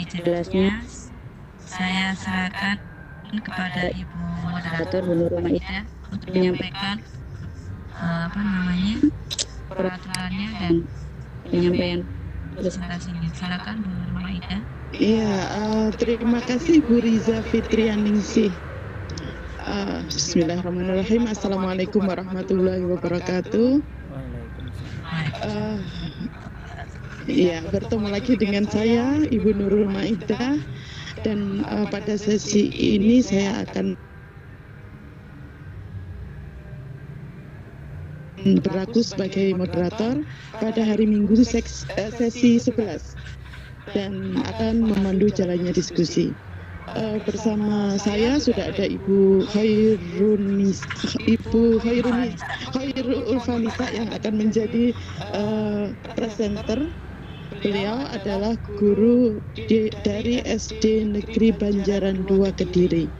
jelasnya saya serahkan kepada Ibu Moderator Bu Nurul Maidah untuk menyampaikan peraturannya dan penyampaian presentasinya. Silakan Bu Nurul Maidah. Iya, terima kasih Bu Riza Fitrianingsih. Bismillahirrahmanirrahim. Assalamualaikum warahmatullahi wabarakatuh. Ya, bertemu lagi dengan saya Ibu Nurul Maidah, dan pada sesi ini saya akan berlaku sebagai moderator pada hari Minggu sesi 11 dan akan memandu jalannya diskusi. Bersama saya sudah ada Ibu Khairul Ulfanisa yang akan menjadi presenter. Beliau adalah guru dari SD Negeri Banjaran 2 Kediri.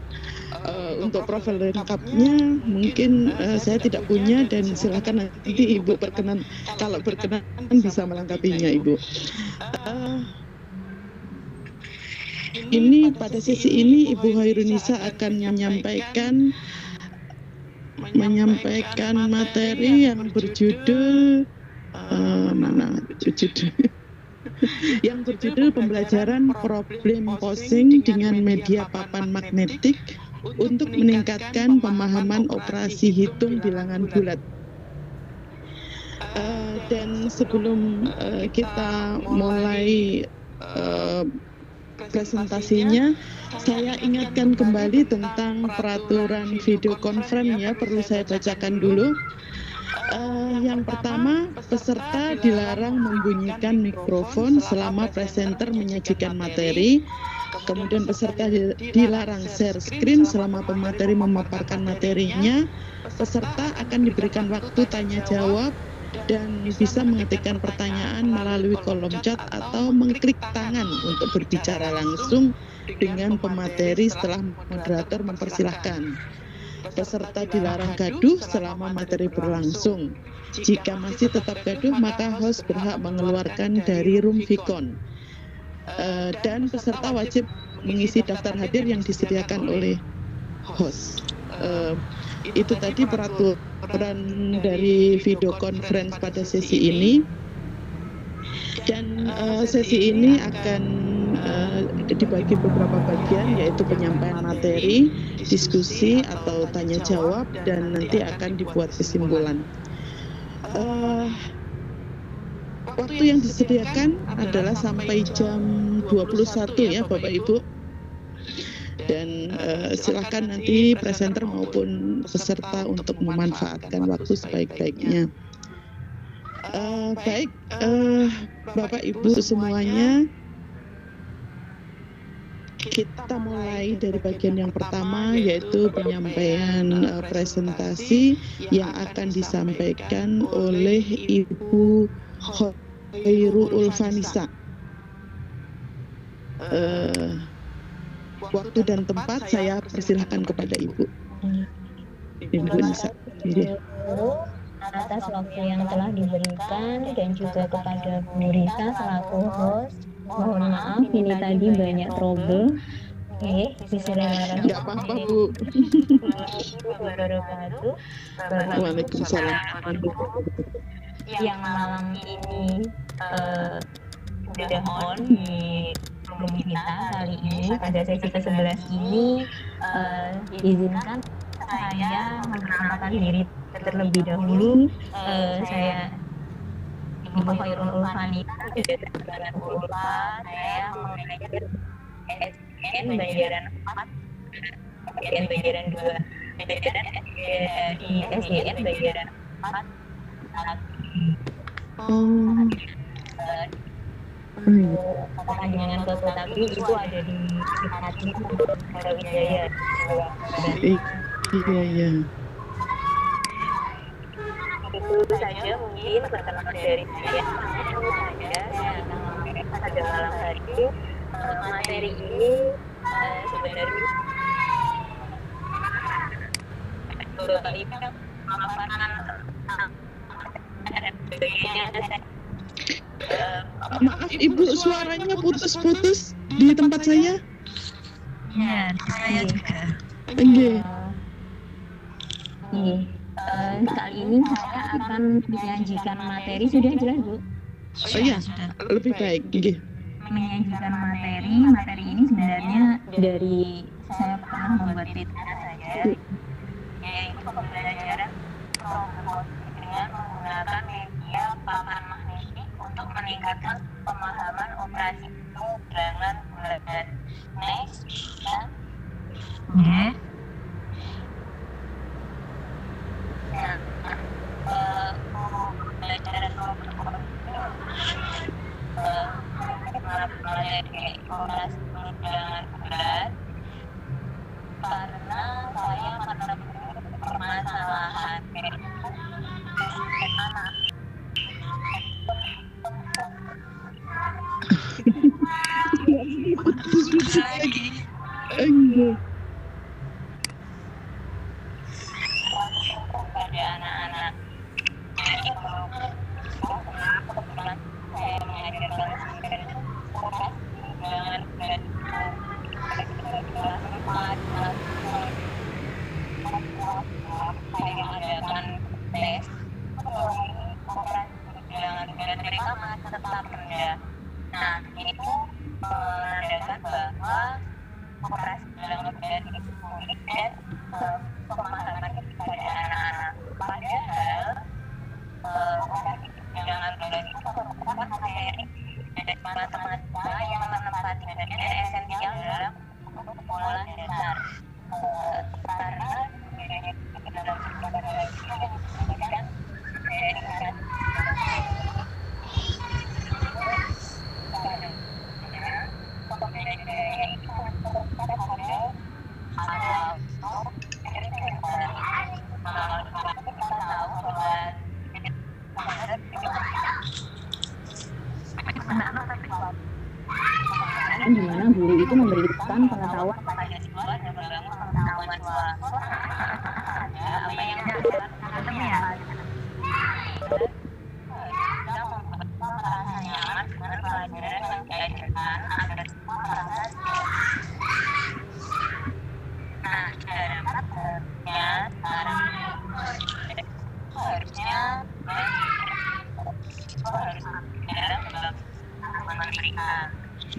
Untuk profil lengkapnya mungkin saya tidak punya, dan silakan nanti Ibu kalau berkenan bisa melengkapinya Ibu. Ini pada sesi ini Ibu Khairunisa akan menyampaikan materi yang berjudul yang berjudul pembelajaran problem posing dengan media papan magnetik untuk meningkatkan pemahaman operasi hitung bilangan bulat. Dan sebelum kita mulai presentasinya, saya ingatkan kembali tentang peraturan video conference ya, perlu saya bacakan dulu. Yang pertama, peserta dilarang membunyikan mikrofon selama presenter menyajikan materi. Kemudian peserta dilarang share screen selama pemateri memaparkan materinya. Peserta akan diberikan waktu tanya jawab dan bisa mengetikkan pertanyaan melalui kolom chat atau mengklik tangan untuk berbicara langsung dengan pemateri setelah moderator mempersilahkan. Peserta dilarang gaduh selama materi berlangsung. Jika masih tetap gaduh, maka host berhak mengeluarkan dari room Vicon. Dan peserta wajib mengisi daftar hadir yang disediakan oleh host. Itu tadi peraturan dari video conference pada sesi ini. Dan sesi ini akan dibagi beberapa bagian, yaitu penyampaian materi, diskusi atau tanya jawab, dan nanti akan dibuat kesimpulan. Waktu yang disediakan adalah sampai jam 21 ya Bapak Ibu. Dan silakan nanti presenter maupun peserta untuk memanfaatkan waktu sebaik-baiknya. Baik, Bapak Ibu semuanya, kita mulai dari bagian yang pertama, yaitu penyampaian presentasi yang akan disampaikan oleh Ibu Khairul Ulfanisa. Waktu dan tempat saya persilahkan kepada Ibu Nisa. Atas waktu yang telah diberikan dan juga kepada Bu Risa selaku host. Mohon maaf ini tadi banyak trouble. Bismillahirrahmanirrahim. Tidak apa-apa Bu. Waalaikumsalam. Yang malam ini sudah on di room kita kali ini pada sesi ke-11 ini. Izinkan saya memperkenalkan diri terlebih dahulu. Saya Ibu Khairul Ulfanisa, dengan Bu Ulfa. Saya mengajar SDN Banjaran 4, SDN Banjaran 2, di SDN Banjaran 4. Perpanjangan Kota Tapi itu ada di Hati Wijaya. Iya. Itu saja mungkin perkenalan dari saya. Pada malam hari ini materi ini sebenarnya Bapak Ibu memaparkan Maaf Ibu, suaranya putus-putus di tempat saya. Ya, saya juga. Oke. Kali ini saya akan menyajikan materi, sudah jelas Bu? Oh iya, Sudah. lebih baik. Oke. Menyajikan materi ini sebenarnya dari saya pernah membuat PPT saya, yaitu pembelajaran robotik dengan menggunakan media papan magnetik untuk meningkatkan pemahaman operasi dengan bulan. Next, ya. Oke. Pembelajaran robotik menjadi operasi dengan bulan karena saya menemukan permasalahan anak. Putus-putus Lagi. Oke. Pada anak-anak. Jadi saya mengajarkan dengan saya mengadakan tes dengan mereka masih tetap rendah. Nah, itu menandakan bahwa operasi dalam badan itu sulit dan pemahaman pada anak-anak. Padahal jangan badan itu merupakan materi dan matematika yang menempati bagian esensial dalam pola dasar. Karena dalam di mana guru itu memberikan pengetahuan pada siswa dan membangun pengetahuan siswa. Ada apa yang dilakukan ya? Kita membuat merasa nyaman dengan pelajaran yang diajarkan agar siswa merasa nah, dalam harusnya harus dalam memberikan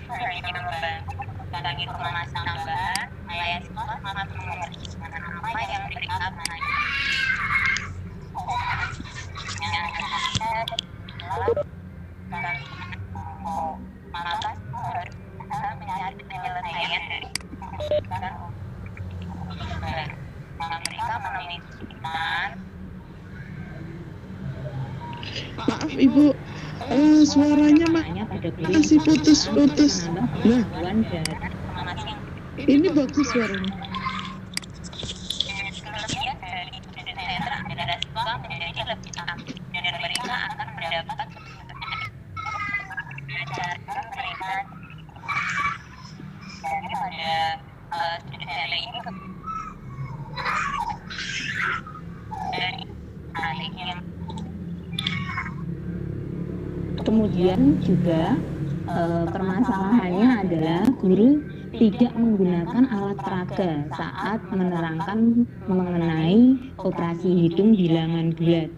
ini membantu lagi pemanasan tambahan supaya siswa sangat mengerti apa yang mereka pelajari. Yang ketiga dan maka harus bisa mencari penyelesaian dari mereka menemui kesulitan. Maaf Ibu, suaranya masih putus-putus. Nah, ini bagus suaranya. Kelebihan dari student center adalah siswa menjadi lebih aktif dan mereka akan mendapat belajar mereka daripada student center ini dari alih yang kemudian juga permasalahannya adalah guru tidak menggunakan alat peraga saat menerangkan mengenai operasi hidung bilangan bulat.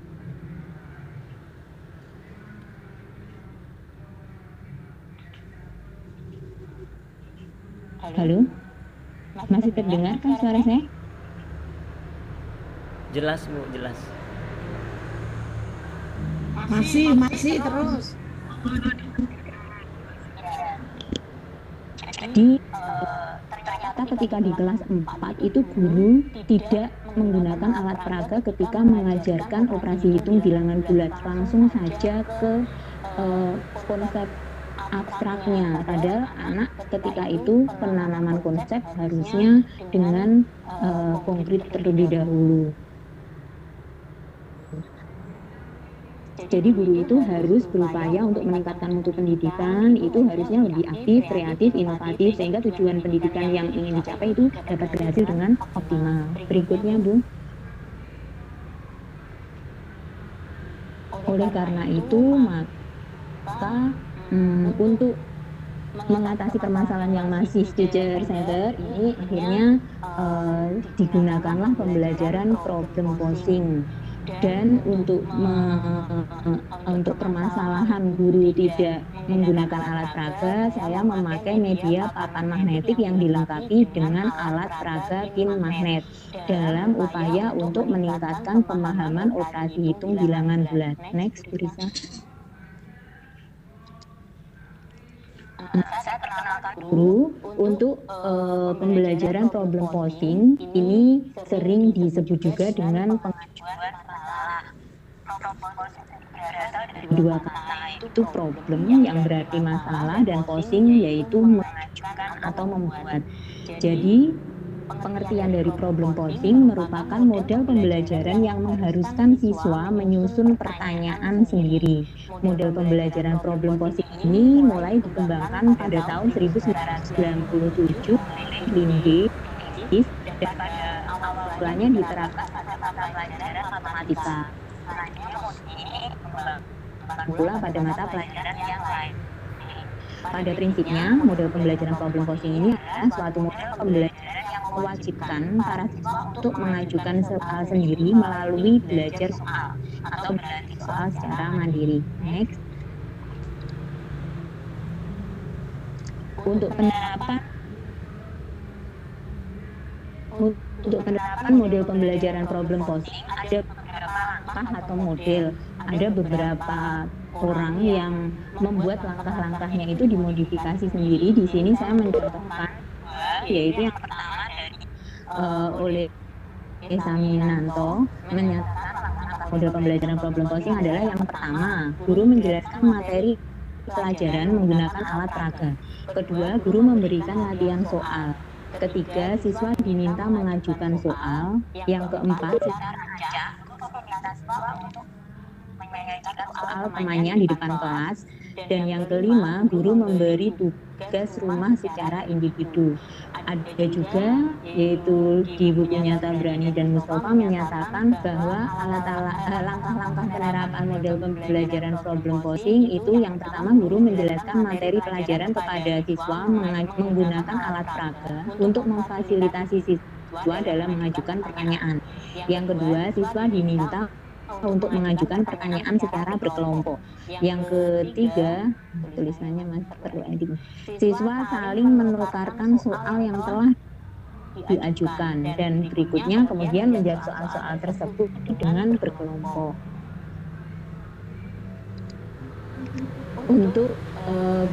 Halo? Masih terdengar kan suara saya? Jelas Bu, jelas. Masih terus. Jadi ternyata ketika di kelas 4 itu guru tidak menggunakan alat peraga ketika mengajarkan operasi hitung bilangan bulat, langsung saja ke konsep abstraknya. Padahal anak ketika itu penanaman konsep harusnya dengan konkret terlebih dahulu. Jadi guru itu harus berupaya untuk meningkatkan mutu pendidikan, itu harusnya lebih aktif, kreatif, inovatif, sehingga tujuan pendidikan yang ingin dicapai itu dapat berhasil dengan optimal. Berikutnya Bu. Oleh karena itu, maka untuk mengatasi permasalahan yang masih teacher center ini akhirnya digunakanlah pembelajaran problem posing. Dan untuk permasalahan guru tidak menggunakan alat peraga, saya memakai media papan magnetik yang dilengkapi dengan alat peraga pin magnet dalam upaya untuk meningkatkan pemahaman operasi hitung bilangan bulat. Next, Bu Risa. Saya perkenalkan guru untuk pembelajaran problem posing ini sering disebut juga dengan pengajuan masalah. Berasal dari dua kata, itu problem yang berarti masalah dan posing yaitu mengajukan atau membuat. Jadi pengertian dari problem posing merupakan model pembelajaran yang mengharuskan siswa menyusun pertanyaan sendiri. Model pembelajaran problem posing ini mulai dikembangkan pada tahun 1997 oleh Linde dan pada awal mulanya diterapkan pada mata pelajaran matematika. Selanjutnya model ini dikembangkan pula pada mata pelajaran yang lain. Pada prinsipnya, model pembelajaran problem posing ini adalah suatu model pembelajaran yang mewajibkan para siswa untuk mengajukan soal sendiri melalui belajar soal atau berlatih soal secara mandiri. Next. Untuk penerapan model pembelajaran problem posing ada beberapa langkah atau model. Ada beberapa orang yang membuat langkah-langkahnya itu dimodifikasi sendiri. Di sini saya mencontohkan yaitu yang pertama dari oleh Saminanto menyatakan langkah model pembelajaran problem posing adalah yang pertama, guru menjelaskan materi pelajaran menggunakan alat peraga. Kedua, guru memberikan latihan soal. Ketiga, siswa diminta mengajukan soal. Yang keempat, secara acak guru meminta siswa untuk menyajikan soal temannya di depan kelas. Dan yang kelima, guru memberi tugas rumah secara individu. Ada juga, yaitu di bukunya Tabrani dan Mustafa menyatakan bahwa langkah-langkah penerapan model pembelajaran problem posing itu yang pertama, guru menjelaskan materi pelajaran kepada siswa menggunakan alat peraga untuk memfasilitasi siswa dalam mengajukan pertanyaan. Yang kedua, siswa diminta untuk mengajukan pertanyaan secara berkelompok. Yang ketiga, tulisannya masih perlu editing. Siswa saling menukarkan soal yang telah diajukan dan berikutnya kemudian menjawab soal-soal tersebut dengan berkelompok. Untuk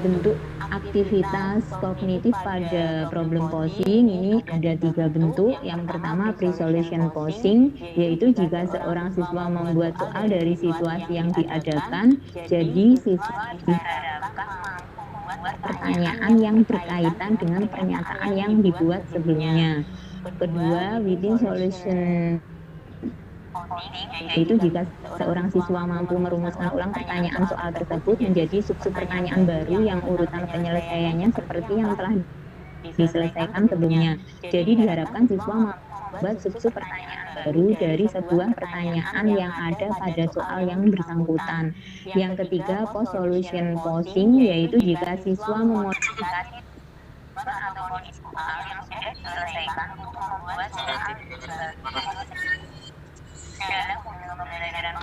bentuk aktivitas kognitif pada problem posing ini ada 3 bentuk. Yang pertama pre-solution posing, yaitu jika seorang siswa membuat soal dari situasi yang diadakan, jadi siswa diharapkan mampu membuat pertanyaan yang berkaitan dengan pernyataan yang dibuat sebelumnya. Kedua, within solution, yaitu jika seorang siswa mampu merumuskan ulang pertanyaan soal tersebut menjadi sub-sub pertanyaan baru yang urutan penyelesaiannya seperti yang telah diselesaikan sebelumnya. Jadi diharapkan siswa membuat sub-sub pertanyaan baru dari sebuah pertanyaan yang ada pada soal yang bersangkutan. Yang ketiga, post-solution posing, yaitu jika siswa memodifikasi atau kondisi soal yang sudah diselesaikan untuk membuat soal dalam pembelajaran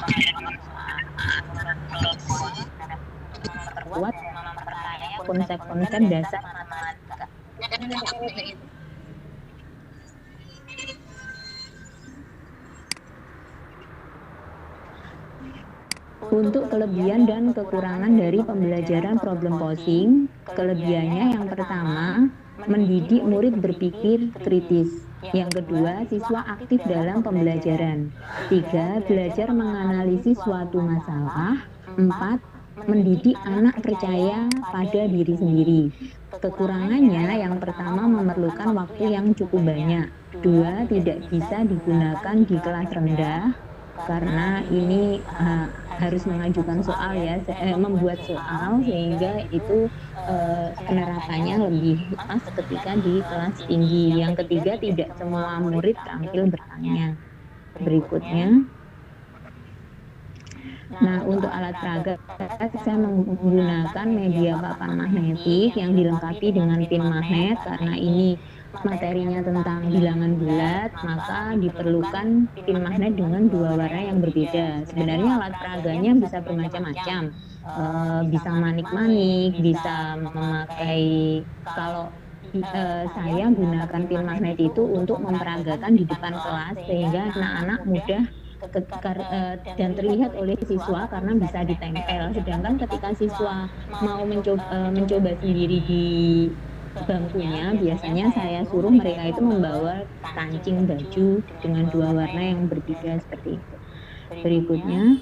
memperkuat dan memperkaya konsep-konsep dasar matematika. Untuk kelebihan dan kekurangan dari pembelajaran problem posing, kelebihannya yang pertama, mendidik murid berpikir kritis. Yang kedua, siswa aktif dalam pembelajaran. 3, belajar menganalisis suatu masalah. 4, mendidik anak percaya pada diri sendiri. Kekurangannya yang pertama memerlukan waktu yang cukup banyak. 2, tidak bisa digunakan di kelas rendah karena ini harus mengajukan soal ya, membuat soal sehingga itu penerapannya lebih pas ketika di kelas tinggi. Yang ketiga, tidak semua murid terampil bertanya. Berikutnya, Nah, untuk alat peraga saya menggunakan media papan magnetik yang dilengkapi dengan pin magnet. Karena ini materinya tentang bilangan bulat, maka diperlukan pin magnet dengan dua warna yang berbeda. Sebenarnya alat peraganya bisa bermacam-macam, bisa manik-manik, bisa memakai, kalau saya gunakan pin magnet itu untuk memperagakan di depan kelas sehingga anak-anak mudah dan terlihat oleh siswa karena bisa ditempel. Sedangkan ketika siswa mau mencoba sendiri di bangkunya, biasanya saya suruh mereka itu membawa kancing baju dengan dua warna yang berbeda seperti itu. Berikutnya,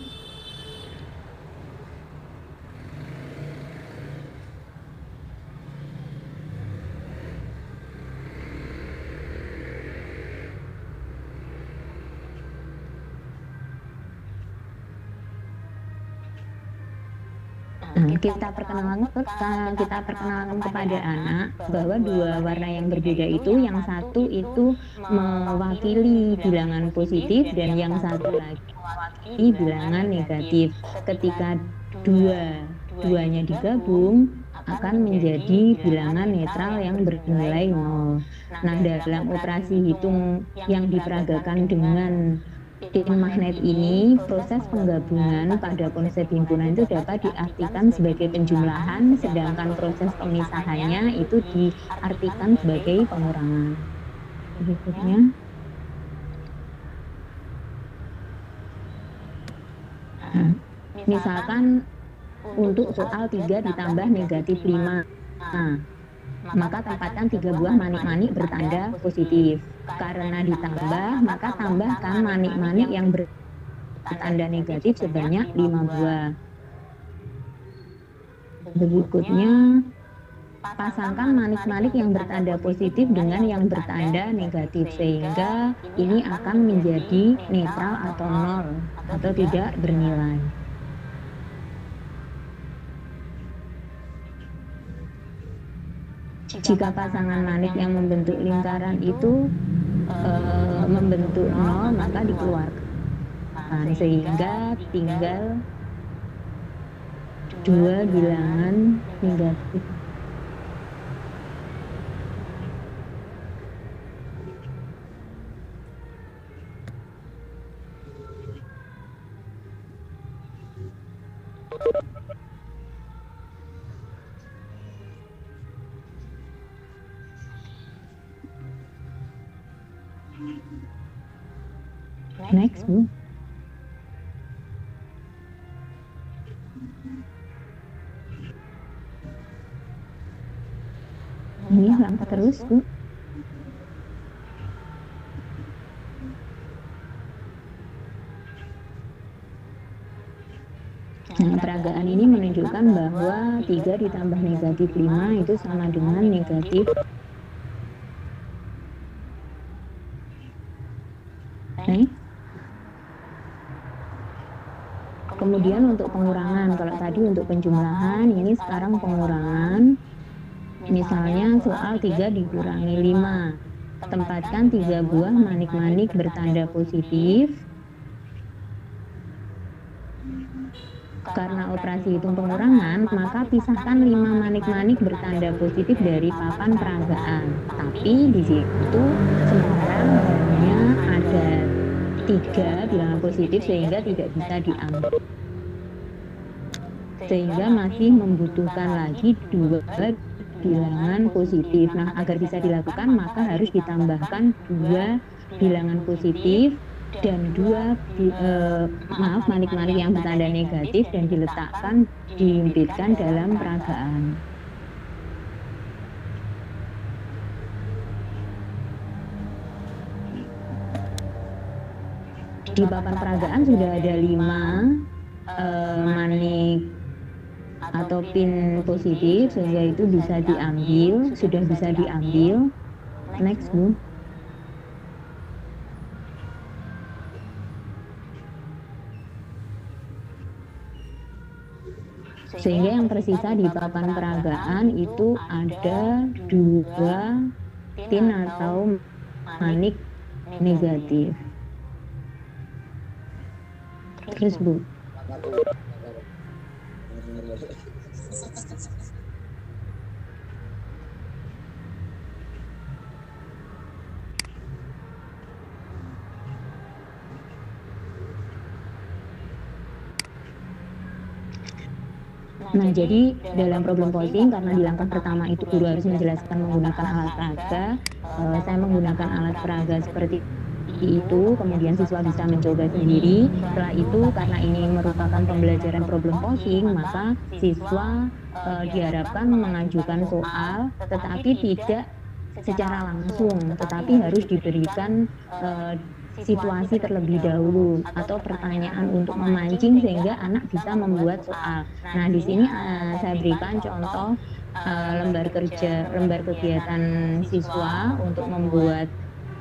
kita perkenalkan kepada anak bahwa dua warna yang berbeda itu, yang satu itu mewakili bilangan positif dan yang satu lagi mewakili bilangan negatif. Ketika duanya digabung akan menjadi bilangan netral yang bernilai 0. Nah, dalam operasi hitung yang diperagakan dengan pin magnet ini, proses penggabungan pada konsep himpunan itu dapat diartikan sebagai penjumlahan, sedangkan proses pemisahannya itu diartikan sebagai pengurangan. Berikutnya, misalkan untuk soal 3 ditambah negatif 5, maka tempatkan 3 buah manik-manik bertanda positif. Karena ditambah, maka tambahkan manik-manik yang bertanda negatif sebanyak 5 buah. Berikutnya, pasangkan manik-manik yang bertanda positif dengan yang bertanda negatif sehingga ini akan menjadi netral atau 0 atau tidak bernilai. Jika pasangan manik yang membentuk lingkaran itu membentuk 0, maka dikeluarkan sehingga tinggal 2 bilangan negatif. Next, Bu. Ini langkah terus, Bu. Nah, peragaan ini menunjukkan bahwa 3 ditambah negatif 5 itu sama dengan negatif. Kemudian untuk pengurangan, kalau tadi untuk penjumlahan, ini sekarang pengurangan. Misalnya soal 3 dikurangi 5, tempatkan 3 buah manik-manik bertanda positif. Karena operasi hitung pengurangan, maka pisahkan 5 manik-manik bertanda positif dari papan peragaan. Tapi di situ sekarang hanya ada 3 bilangan positif sehingga tidak bisa diambil. Sehingga masih membutuhkan lagi 2 bilangan positif. Nah, agar bisa dilakukan maka harus ditambahkan 2 bilangan positif dan 2 manik-manik yang bertanda negatif dan diletakkan, dihimpitkan dalam peragaan. Di papan peragaan sudah ada 5 manik atau pin positif sehingga itu bisa diambil, sudah bisa diambil. Next, Bu. Sehingga yang tersisa di papan peragaan itu ada 2 pin atau manik negatif. Terus, Bu. Nah, jadi dalam problem posing, karena di langkah pertama itu guru harus menjelaskan menggunakan alat peraga, saya menggunakan alat peraga seperti itu, kemudian siswa bisa mencoba sendiri. Setelah itu, karena ini merupakan pembelajaran problem posing, maka siswa diharapkan mengajukan soal, tetapi tidak secara langsung, tetapi harus diberikan situasi terlebih dahulu atau pertanyaan untuk memancing sehingga anak bisa membuat soal. Nah, di sini saya berikan contoh lembar kegiatan siswa untuk membuat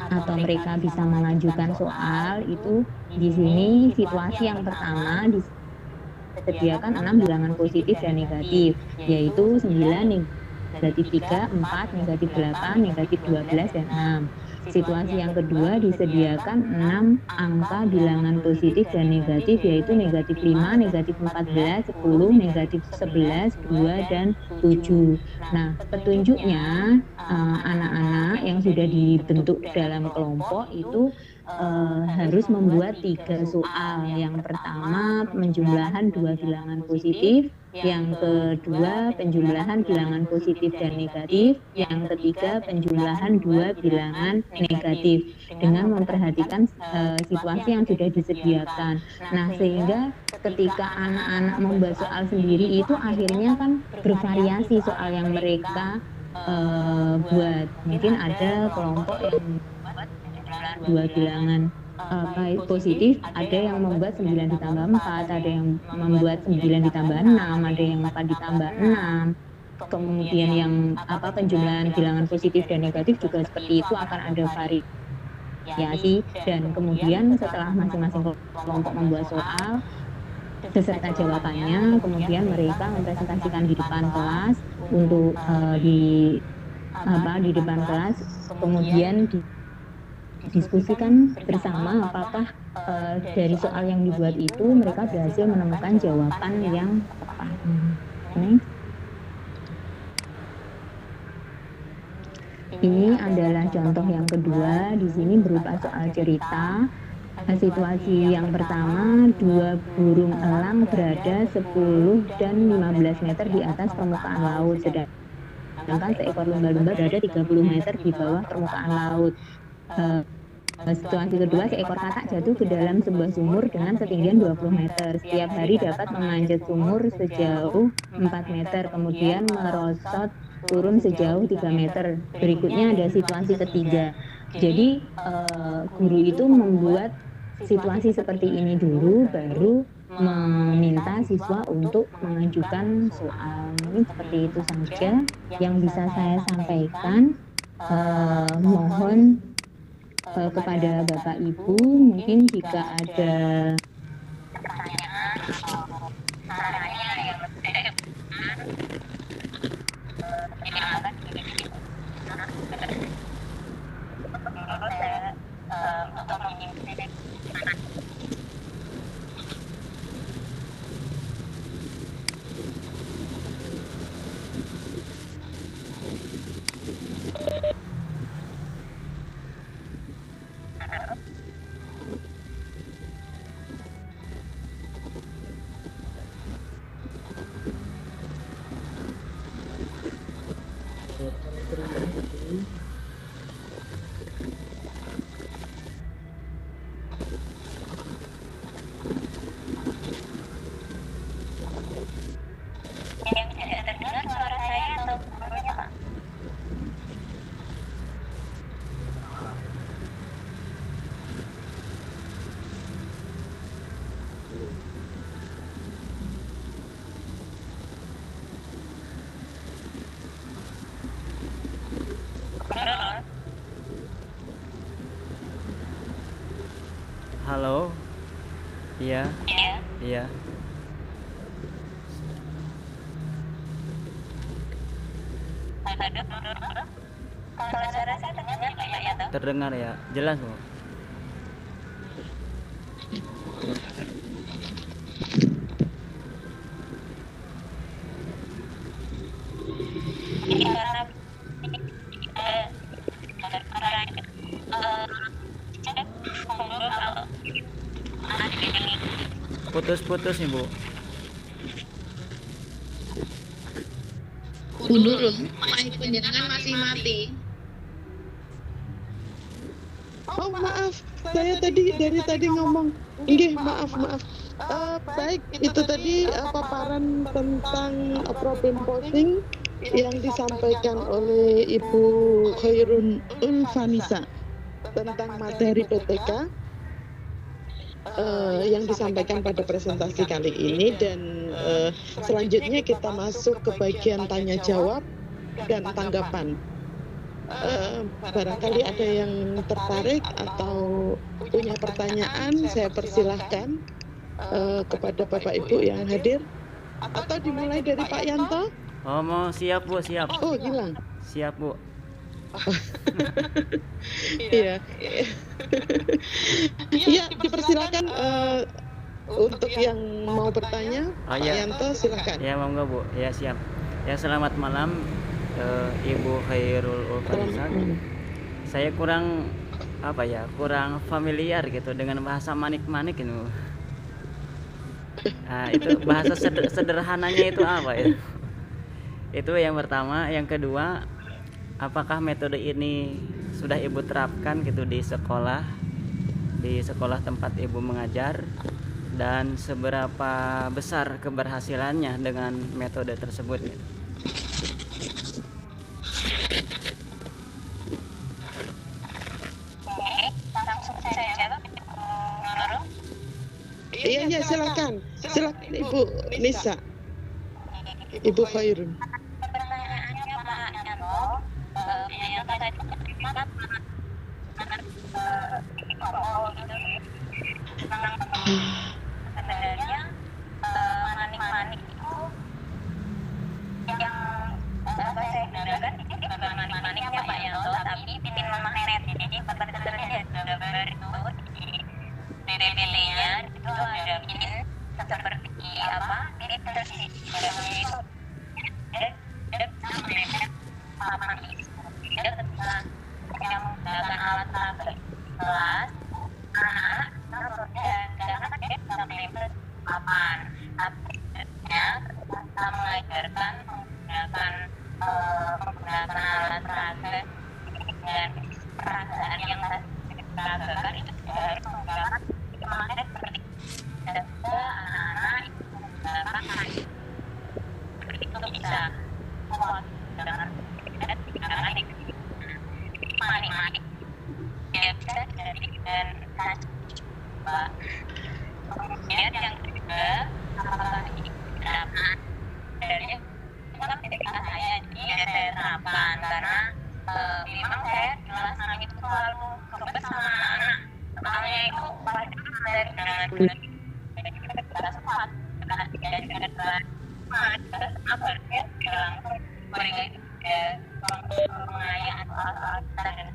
atau mereka bisa mengajukan soal. Itu di sini situasi yang pertama disediakan 6 bilangan positif dan negatif, yaitu 9, negatif 3, 4, negatif 8, negatif 12, dan 6. Situasi yang kedua disediakan 6 angka bilangan positif dan negatif, yaitu negatif 5, negatif 14, 10, negatif 11, 2, dan 7. Nah, petunjuknya anak-anak yang sudah dibentuk dalam kelompok itu harus membuat 3 soal. Yang pertama penjumlahan 2 bilangan positif, yang kedua penjumlahan bilangan positif dan negatif, yang ketiga penjumlahan 2 bilangan negatif, dengan memperhatikan situasi yang sudah disediakan. Nah, sehingga ketika anak-anak membuat soal sendiri itu akhirnya kan bervariasi soal yang mereka buat. Mungkin ada kelompok yang membuat 2 bilangan positif, ada yang membuat 9 ditambah 4, ada yang membuat 9 ditambah 6, ada yang 4 ditambah 6. Kemudian yang penjumlahan bilangan positif dan negatif juga seperti itu, akan ada variasi. Dan kemudian setelah masing-masing kelompok membuat soal beserta jawabannya, kemudian mereka mempresentasikan di depan kelas untuk di depan kelas, kemudian didiskusikan bersama apakah dari soal yang dibuat itu mereka berhasil menemukan jawaban yang tepat. Ini adalah contoh yang kedua, di sini berupa soal cerita. Situasi yang pertama, 2 burung elang berada 10 dan 15 meter di atas permukaan laut, sedangkan seekor lumba-lumba berada 30 meter di bawah permukaan laut. Situasi kedua, seekor katak jatuh ke dalam sebuah sumur dengan ketinggian 20 meter. Setiap hari dapat memanjat sumur sejauh 4 meter, kemudian merosot turun sejauh 3 meter. Berikutnya ada situasi ketiga. Jadi guru itu membuat situasi seperti ini dulu, baru meminta siswa untuk mengajukan soal. Ini seperti itu saja yang bisa saya sampaikan. Mohon kepada Bapak Ibu, mungkin jika ada pertanyaan atau sarannya yang lebih Halo. Iya. Iya. Terdengar ya, jelas Bu. Putus-putus nih Bu. Menurut mic penjenengan masih mati. Oh maaf, saya dari tadi ngomong. Nggih, maaf. Baik, itu tadi paparan tentang problem posting yang disampaikan oleh Ibu Khairun Ulfanisa tentang materi PTK yang disampaikan pada presentasi kali ini, dan selanjutnya kita masuk ke bagian tanya jawab dan tanggapan. Barangkali ada yang tertarik atau punya pertanyaan, saya persilahkan kepada Bapak Ibu yang hadir, atau dimulai dari Pak Yanto. Oh mau siap Bu, siap. Oh hilang. Siap Bu. Iya. Iya, dipersilakan untuk yang mau bertanya. Oh, Pak iya. Yanto silakan. Ya monggo Bu. Ya siap. Ya selamat malam Ibu Khairul Ulfanisa. Saya kurang familiar gitu dengan bahasa manik-manik ini Bu. Nah, itu bahasa sederhananya itu apa ya? Itu yang pertama. Yang kedua, apakah metode ini sudah Ibu terapkan gitu di sekolah tempat Ibu mengajar, dan seberapa besar keberhasilannya dengan metode tersebut gitu? Iya, silakan Ibu Nisa, Ibu Khairun. Pertanyaannya Pak Yanto, yang tadi sebenarnya manik-manik itu yang saya gunakan ini bukan manik-maniknya Pak Yanto, tapi pin magnet. Jadi sebenarnya gambar itu di DPT-nya itu ada pin seperti apa? Ini tersisa itu papan itu. Dia ketika yang menggunakan alat tablet kelas, anak-anak karena dia bisa melempar papan. Artinya kita mengajarkan menggunakan alat tablet dan peragaan yang diperagakan itu juga harus menggunakan magnet seperti dan juga anak-anak itu menggunakan seperti itu bisa dengan manik-manik ya bisa dijadikan Pak. Kemudian yang kedua, apakah ini diterapkan? Sebenarnya itu PTK saya, jadi saya terapkan karena memang saya di kelas 6 itu selalu fokus sama anak-anak. Soalnya itu pasti dari dengan bulan kita sempat dengan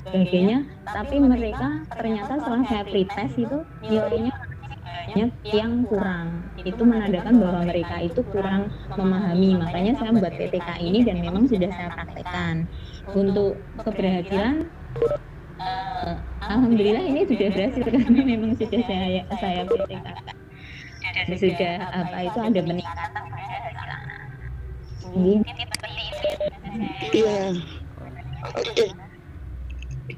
sebagainya, tapi mereka ternyata setelah saya pretest itu nilainya banyak yang kurang. Itu menandakan bahwa mereka itu kurang memahami. Makanya saya buat PTK ini dan memang sudah saya praktekkan. Untuk keberhasilan, alhamdulillah ini sudah berhasil karena memang sudah saya PTK. Sudah itu ada peningkatan pada anak. Iya. Oke.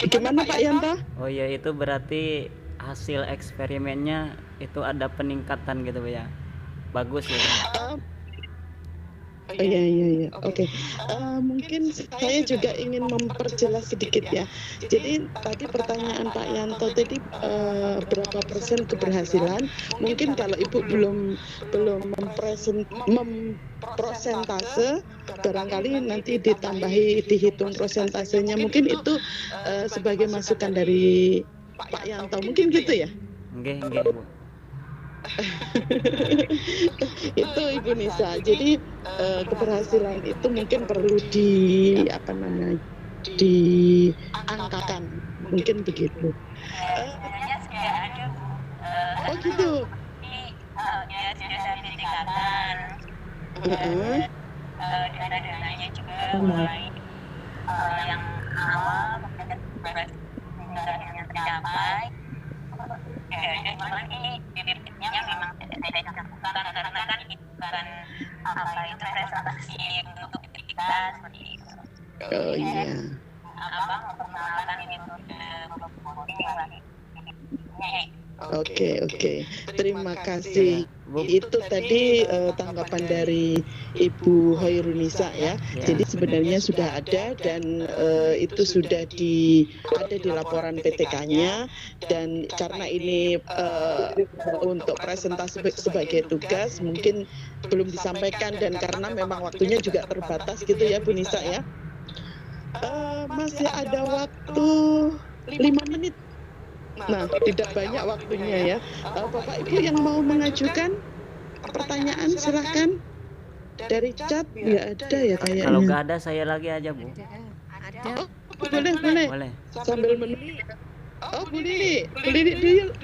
Gimana Pak Yanto? Oh ya, itu berarti hasil eksperimennya itu ada peningkatan gitu ya. Bagus gitu. Iya. Oke. Mungkin saya juga ingin memperjelas sedikit ya. Jadi tadi pertanyaan Pak Yanto tadi berapa persen keberhasilan? Mungkin kalau Ibu belum memprosentase, barangkali nanti dihitung prosentasenya. Mungkin itu sebagai masukan dari Pak Yanto. Mungkin gitu ya? Enggak, Bu. Itu Ibu Nisa. Jadi keberhasilan itu mungkin perlu diangkakan, mungkin begitu. Sebenarnya sudah ada Bu. Oh gitu. Ya sudah saya tingkatkan. Dana-dananya juga mulai yang awal kemudian yang tercapai. Ya, cuman ini apa itu presentasi untuk kita seperti itu. Oh iya. Memperkenalkan itu ke kelompok yang lagi. Oke. Terima kasih. Itu tadi tanggapan dari Ibu Hoirunisa ya. Jadi sebenarnya sudah ada dan itu sudah ada di laporan PTK-nya, dan karena ini untuk presentasi sebagai tugas mungkin belum disampaikan, dan karena memang waktunya juga terbatas gitu ya Bu Nisa ya. Masih ada waktu 5 menit. Nah, tidak banyak waktunya ya. Bapak Ibu yang mau mengajukan pertanyaan silahkan. Dari chat ya ada ya kayaknya. Kalau nggak ada saya lagi aja Bu. Ada. Boleh. Sambil menunggu. Oh Bu Lili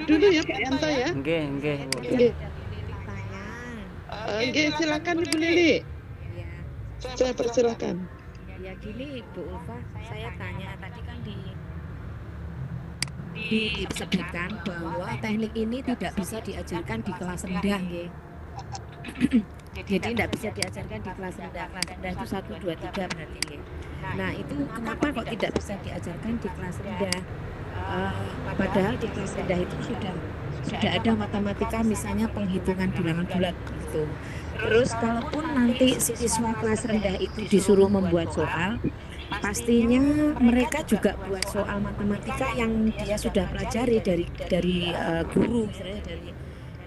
dulu ya Pak Yanto ya. Enggak Bu. Nggih, silakan Ibu Lili. Ya. Saya persilakan. Ya gini Bu Ulfa, saya tanya tadi kan disebutkan bahwa teknik ini tidak bisa diajarkan di kelas rendah, nggih. Jadi tidak bisa diajarkan di kelas rendah. Kelas rendah itu 1, 2, 3 berarti, nggih. Nah itu kenapa kok tidak bisa diajarkan di kelas rendah? Padahal di kelas rendah itu sudah ada matematika, misalnya penghitungan bulan-bulan gitu. Terus kalaupun nanti siswa kelas rendah itu disuruh membuat soal, pastinya mereka juga buat soal matematika yang dia sudah pelajari dari guru, misalnya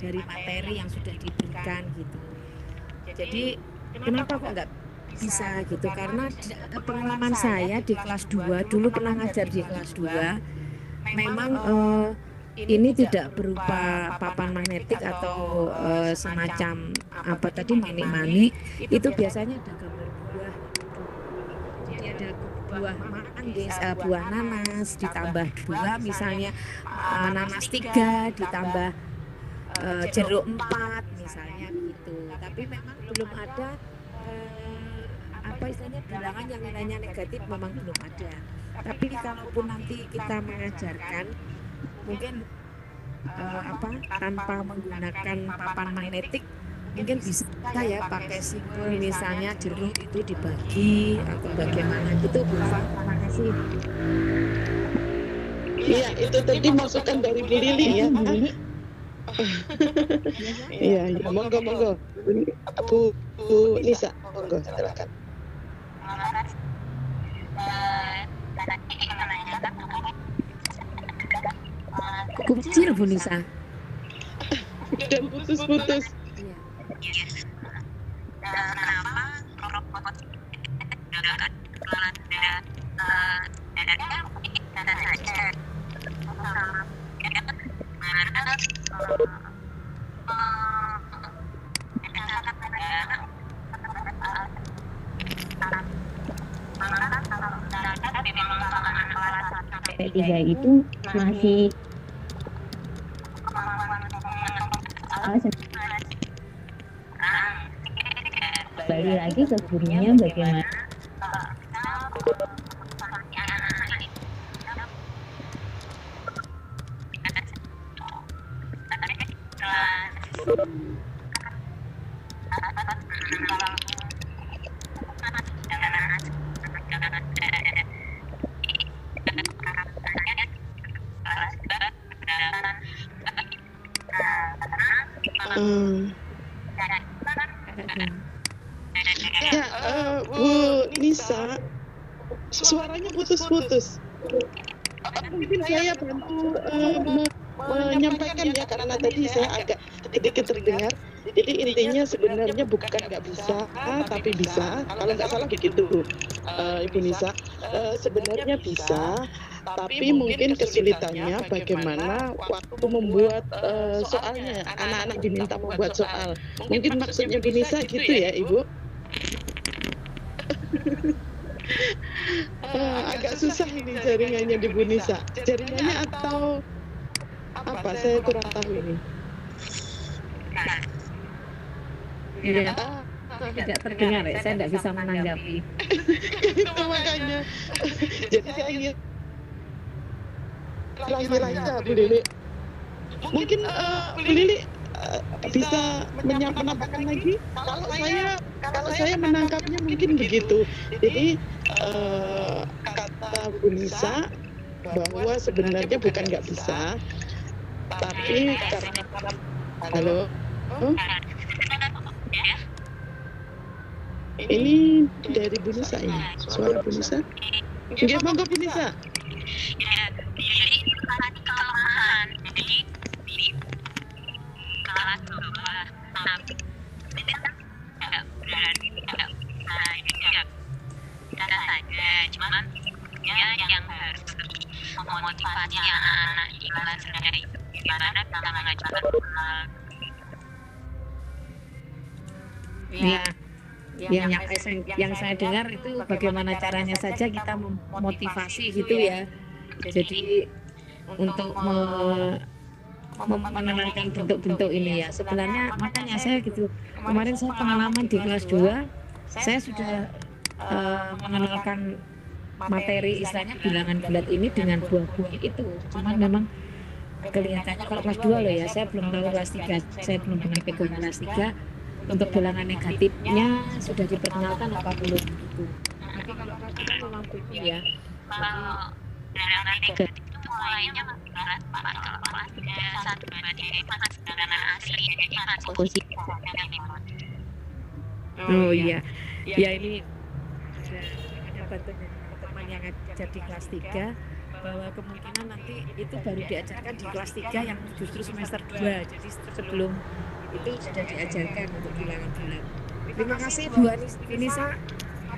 dari materi yang sudah diberikan gitu. Jadi kenapa kok nggak bisa gitu? Karena pengalaman saya di kelas 2 dulu pernah ngajar di kelas 2, memang ini tidak berupa papan magnetik atau semacam apa tadi manik-manik, itu biasanya ada gambar buah. Jadi ada buah manggis, buah nanas ditambah 2 misalnya, nanas 3 ditambah jeruk 4 misalnya gitu. Tapi memang belum ada apa istilahnya bilangan yang nilainya negatif, memang belum ada. Tapi kalaupun nanti kita mengajarkan mungkin tanpa menggunakan papan magnetik, mungkin bisa ya pakai simbol misalnya jeruk itu dibagi atau bagaimana gitu Bu. Terima kasih. Iya, itu tadi masukan dari Bu Lili ya. Iya, monggo. Bu Nisa, monggo silakan. Kecil Bu Nisa. Dan putus-putus. P3 itu masih balik lagi ke gurunya bagaimana Ya, Bu Nisa, suaranya putus-putus. Mungkin saya bantu menyampaikan ya, karena tadi saya agak sedikit terdengar. Jadi intinya sebenarnya bukan nggak bisa, tapi bisa. Kalau nggak salah begitu, Ibu Nisa. Sebenarnya bisa, tapi mungkin kesulitannya bagaimana waktu membuat soalnya. Anak-anak diminta membuat soal. Mungkin maksudnya Bu Nisa gitu ya, Ibu? Agak susah ini jaringannya di Bu Nisa. Jaringannya atau apa? Saya kurang tahu ini. Iya. Tidak terdengar ya, saya tidak bisa menanggapi. Itu makanya. Jadi saya ingin lagi Bu Lili. Mungkin Bu Lili bisa menambahkan lagi? Kalau saya menangkapnya mungkin begitu. Jadi kata Bu Nisa bahwa sebenarnya bukan nggak bisa, tapi karena halo, ini dari Bu Nisa ini, suara Bu Nisa. Oke, monggo Bu Nisa. Memotivasi anak-anak di kelas rendah itu gimana kita mengajarkan yang saya dengar itu bagaimana caranya saja kita memotivasi gitu ya. Jadi untuk mengenalkan bentuk-bentuk ini ya. Sebenarnya makanya saya gitu. Kemarin saya pengalaman di kelas 2, saya sudah mengenalkan materi istilahnya bilangan bulat ini dengan buah-buah itu. Cuman memang kelihatannya kalau kelas 2 loh ya, saya belum tahu kelas 3, saya belum pernah pegang kelas 3. Untuk bilangan negatifnya sudah diperkenalkan apa belum gitu. Tapi kalau kelas 3 memang buku ya. kalau bilangan negatif itu mulainya berat Pak. Kalau kelas 1, 2, 3 masih bilangan asli, jadi masih posisi. Oh iya, ya ini ada bantuan teman yang ngajar di kelas 3 bahwa kemungkinan nanti itu baru diajarkan di kelas 3 yang justru semester 2. Jadi sebelum itu sudah diajarkan untuk bilangan bulat. Terima kasih Bu Anissa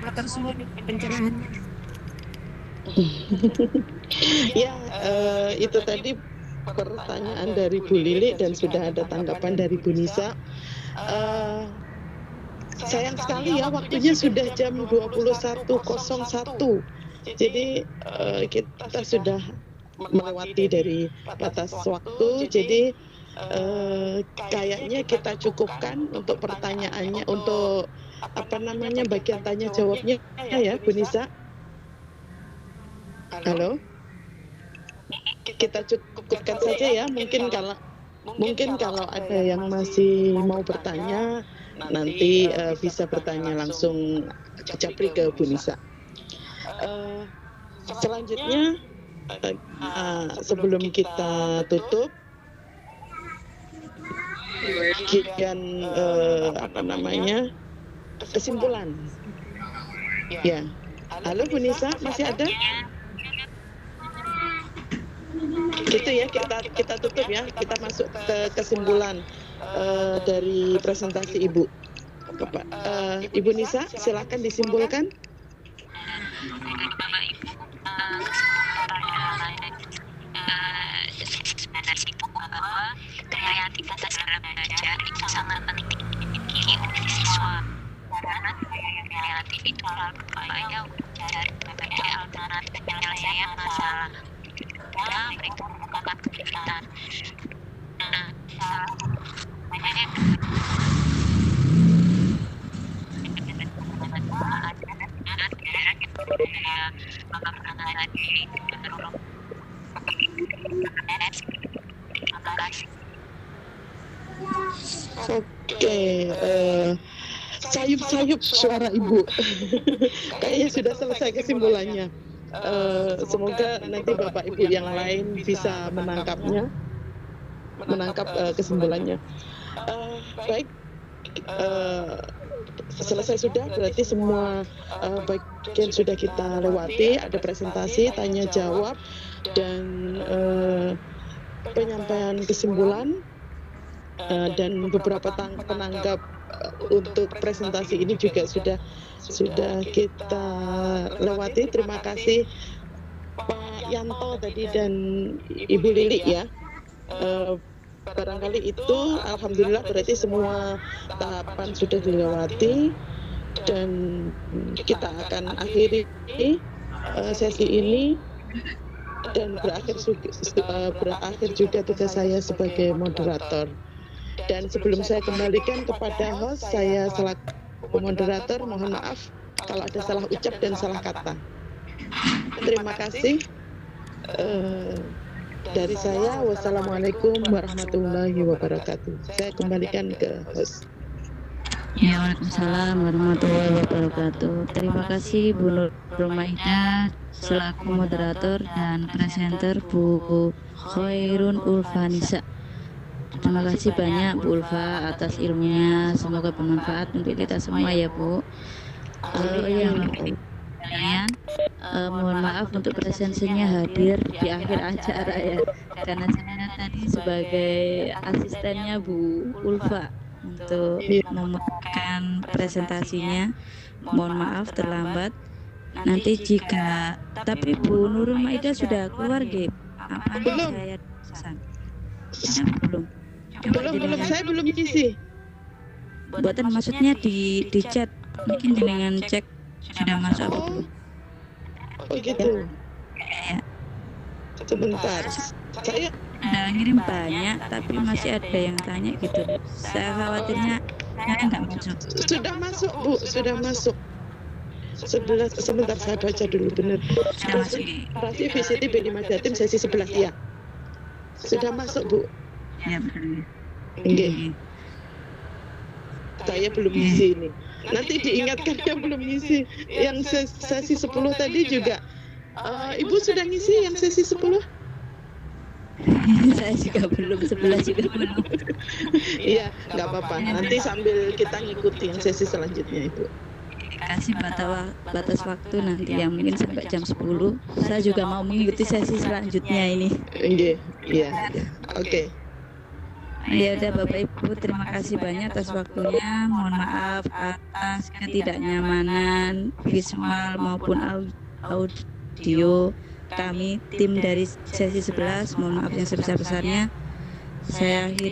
atas semua pencerahannya. Ya, itu tadi pertanyaan dari Bu Lili dan sudah ada tanggapan dari Bu Nisa. Sayang sekali ya waktunya sudah jam 21.01. Jadi kita sudah melewati dari batas waktu. Jadi kayaknya kita cukupkan untuk pertanyaannya, untuk bagian tanya jawabnya ya Bu Nisa. Halo, kita cukupkan saja ya. Mungkin kalau ada yang masih mau bertanya, nanti bisa bertanya langsung japri ke Bu Nisa. Selanjutnya, sebelum kita tutup, bagian kesimpulan. Ya, halo Bu Nisa, masih ada? Gitu ya, kita tutup ya, kita masuk ke kesimpulan dari presentasi Ibu. Ibu Nisa, silakan disimpulkan. Bapak Ibu, sebenarnya itu bahwa kreativitas dalam belajar itu sangat penting dimiliki oleh siswa, karena kreatif itu selalu berupaya untuk mencari berbagai alternatif penyelesaian masalah. Mereka merupakan kegiatan. Oke, sayup-sayup suara Ibu. Kayaknya sudah selesai kesimpulannya. Semoga nanti Bapak Ibu yang lain bisa menangkap kesimpulannya. Baik, selesai sudah, berarti semua bagian sudah kita lewati. Ada presentasi, tanya jawab, dan penyampaian kesimpulan, dan beberapa penanggap untuk presentasi ini juga sudah kita lewati. Terima kasih Pak Yanto tadi dan Ibu Lili ya. Barangkali itu alhamdulillah berarti semua tahapan sudah dilewati, dan kita akan akhiri sesi ini, dan berakhir juga tugas saya sebagai moderator. Dan sebelum saya kembalikan kepada host, saya selaku moderator mohon maaf kalau ada salah ucap dan salah kata. Terima kasih. Dari saya, wassalamualaikum warahmatullahi wabarakatuh. Saya kembalikan ke host. Ya, Waalaikumsalam warahmatullahi wabarakatuh. Terima kasih Bu Nurul Maidah selaku moderator dan presenter Bu Khairun Ulfanisa. Terima kasih banyak Bu Ulfa atas ilmunya. Semoga bermanfaat untuk kita semua ya Bu. Yang kalian mohon maaf untuk presensinya hadir di akhir acara ya, karena saya tadi sebagai asistennya Bu Ulfa untuk membuatkan presentasinya. Mohon maaf terlambat. Nanti jika tapi Bu Nurul Maidah sudah keluar gitu. Apa Belum. saya pesan? Belum. Belum, saya belum ngisi. Buatan maksudnya di chat mungkin dengan cek sudah masuk apa belum? Oh gitu. Ya, Sebentar. Saya udah ngirim banyak tapi masih ada yang tanya gitu. Saya khawatirnya nggak masuk. sudah masuk, Bu, sudah masuk. Sebentar saya baca dulu benar. Sudah masuk ya? Operasi VCT B5 Jatim sesi 11 ya. Sudah masuk, Bu. Ya betul. Nggih. Saya belum ngisi ini. Nanti diingatkan yang belum ngisi. Yang sesi 10 tadi juga. Ibu sudah ngisi yang sesi 10? Saya juga belum, 11 juga belum. Iya, nggak apa-apa. Nanti sambil kita ngikuti yang sesi selanjutnya, Ibu. Kasih batas waktu nanti yang mungkin sampai jam 10. Saya juga mau mengikuti sesi selanjutnya ini. Nggih, iya. Oke. Ya udah Bapak Ibu, terima kasih banyak atas waktunya. Mohon maaf atas ketidaknyamanan visual maupun audio kami tim dari sesi 11. Mohon maaf yang sebesar-besarnya. Saya akhiri.